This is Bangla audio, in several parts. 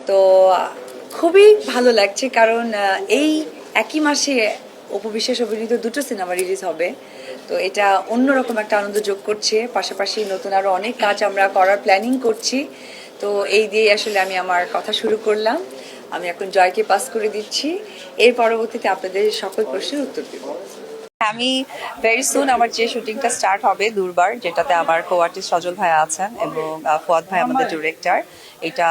তো খুবই ভালো লাগছে, কারণ এই একই মাসে অপু বিশ্বাস অভিনীত দুটো সিনেমা রিলিজ হবে। তো এটা অন্যরকম একটা আনন্দ যোগ করছে, পাশাপাশি নতুন আরও অনেক কাজ আমরা করার প্ল্যানিং করছি। তো এই দিয়ে আসলে আমি আমার কথা শুরু করলাম। আমি এখন জয়কে পাস করে দিচ্ছি, এর পরবর্তীতে আপনাদের সকল প্রশ্নের উত্তর দেব। আমি ভেরি সুন আমার যে শুটিংটা স্টার্ট হবে দুর্বার, যেটাতে আমার কো আর্টিস্ট সজল ভাই আছেন এবং ফুয়াদ ভাই আমাদের ডিরেক্টর, এটা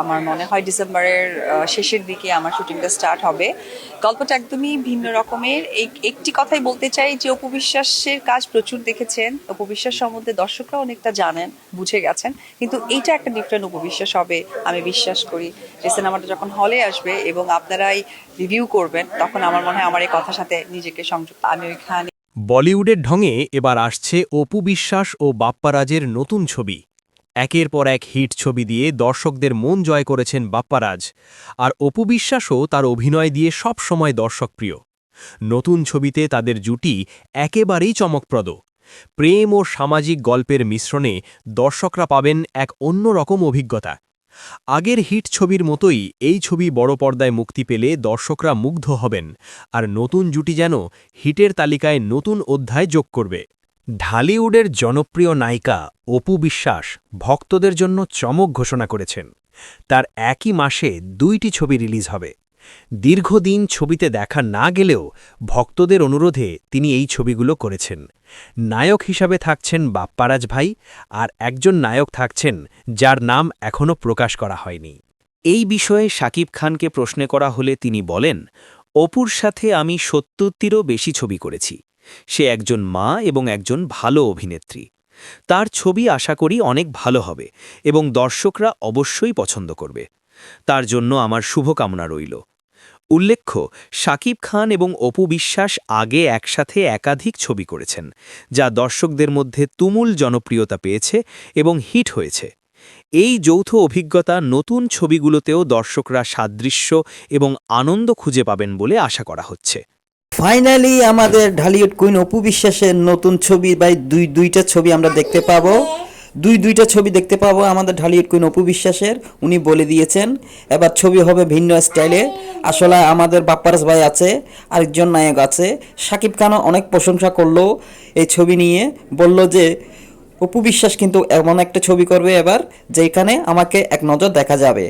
আমার মনে হয় ডিসেম্বরের শেষের দিকে আমার শুটিংটা স্টার্ট হবে। গল্পটা একদমই ভিন্ন রকমের। একটি কথাই বলতে চাই যে অপু বিশ্বাসের কাজ প্রচুর দেখেছেন, অপু বিশ্বাস সম্বন্ধে দর্শকরা অনেকটা জানেন, বুঝে গেছেন, কিন্তু এইটা একটা ডিফারেন্ট অপু বিশ্বাস হবে আমি বিশ্বাস করি। যে সিনেমাটা যখন হলে আসবে এবং আপনারাই রিভিউ করবেন, তখন আমার মনে হয় আমার এই কথার সাথে নিজেকে সংযুক্ত আমি ওইখানে। বলিউডের ঢঙে এবার আসছে অপু বিশ্বাস ও বাপ্পারাজের নতুন ছবি। একের পর এক হিট ছবি দিয়ে দর্শকদের মন জয় করেছেন বাপ্পারাজ, আর অপু বিশ্বাসও তার অভিনয় দিয়ে সব সময় দর্শকপ্রিয়। নতুন ছবিতে তাদের জুটি একেবারেই চমকপ্রদ। প্রেম ও সামাজিক গল্পের মিশ্রণে দর্শকরা পাবেন এক অন্যরকম অভিজ্ঞতা। আগের হিট ছবির মতোই এই ছবি বড় পর্দায় মুক্তি পেলে দর্শকরা মুগ্ধ হবেন, আর নতুন জুটি যেন হিটের তালিকায় নতুন অধ্যায় যোগ করবে। ঢালিউডের জনপ্রিয় নায়িকা অপু বিশ্বাস ভক্তদের জন্য চমক ঘোষণা করেছেন। তার একই মাসে 2টি ছবি রিলিজ হবে। দীর্ঘদিন ছবিতে দেখা না গেলেও ভক্তদের অনুরোধে তিনি এই ছবিগুলো করেছেন। নায়ক হিসাবে থাকছেন বাপ্পারাজ ভাই, আর একজন নায়ক থাকছেন যার নাম এখনও প্রকাশ করা হয়নি। এই বিষয়ে শাকিব খানকে প্রশ্ন করা হলে তিনি বলেন, অপুর সাথে আমি ৭০টিরও বেশি ছবি করেছি। সে একজন মা এবং একজন ভালো অভিনেত্রী। তার ছবি আশা করি অনেক ভালো হবে এবং দর্শকরা অবশ্যই পছন্দ করবে। তার জন্য আমার শুভকামনা রইল। উল্লেখ্য, শাকিব খান এবং অপু বিশ্বাস আগে একসাথে একাধিক ছবি করেছেন, যা দর্শকদের মধ্যে তুমুল জনপ্রিয়তা পেয়েছে এবং হিট হয়েছে। এই যৌথ অভিজ্ঞতা নতুন ছবিগুলোতেও দর্শকরা সাদৃশ্য এবং আনন্দ খুঁজে পাবেন বলে আশা করা হচ্ছে। ফাইনালি আমাদের ঢালিউড কুইন অপু বিশ্বাসের নতুন ছবি বাই দুইটা ছবি আমরা দেখতে পাবো। দুইটা ছবি দেখতে পাবো আমাদের ঢালিউড কুইন অপু বিশ্বাসের। উনি বলে দিয়েছেন এবার ছবি হবে ভিন্ন স্টাইলে। আসলে আমাদের বাপ্পারাজ ভাই আছে, আরেকজন নায়ক আছে। শাকিব খানও অনেক প্রশংসা করলো এই ছবি নিয়ে, বলল যে অপু বিশ্বাস কিন্তু এমন একটা ছবি করবে এবার যেখানে আমাকে এক নজর দেখা যাবে।